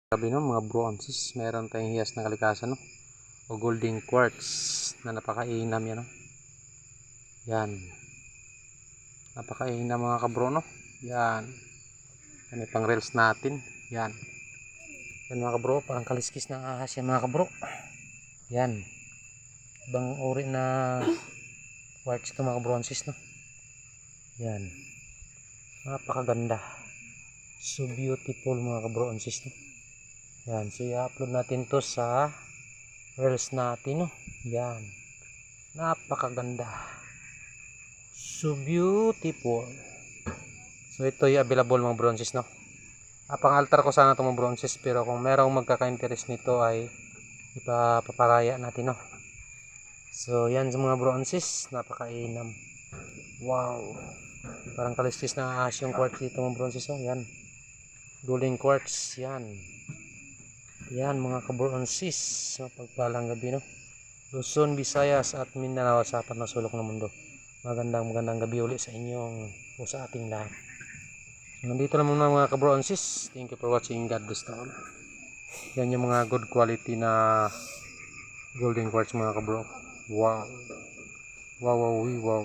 Sabi no, mga bronzes, meron tayong hiyas na kalikasan, no? O golden quartz na napakainam yan, no? Yan. Napakainam mga kabro, no? Yan. Yan yung pang reels natin. Yan. Yan mga kabro, parang kaliskis ng ahas yan mga kabro. Yan. Ibang uri na quartz ito mga bronzes, no? Yan. Napakaganda. So beautiful mga kabronzes, no? Yan, so i-upload natin to sa reels natin, no? Yan, napakaganda, so beautiful. So ito yung available mga bronzes, no? Pang-altar ko sana itong mga bronzes, pero kung merong magkaka-interest nito ay ipapaparaya natin, no? So yan sa mga bronzes, napakainam. Wow, parang kalistis na ahas yung quartz dito mga bronzes, oh. Yan, golden quartz. Yan. Yan mga kabronzes, mapagpalang gabi, no? Luzon, Visayas at Mindanao sa apat na sulok ng mundo. Magandang gabi ulit sa inyong o sa ating lahat. So, nandito naman mga kabronzes. Thank you for watching. God bless all. Yan yung mga good quality na golden quartz mga kabro. Wow. Wow, wow, wow.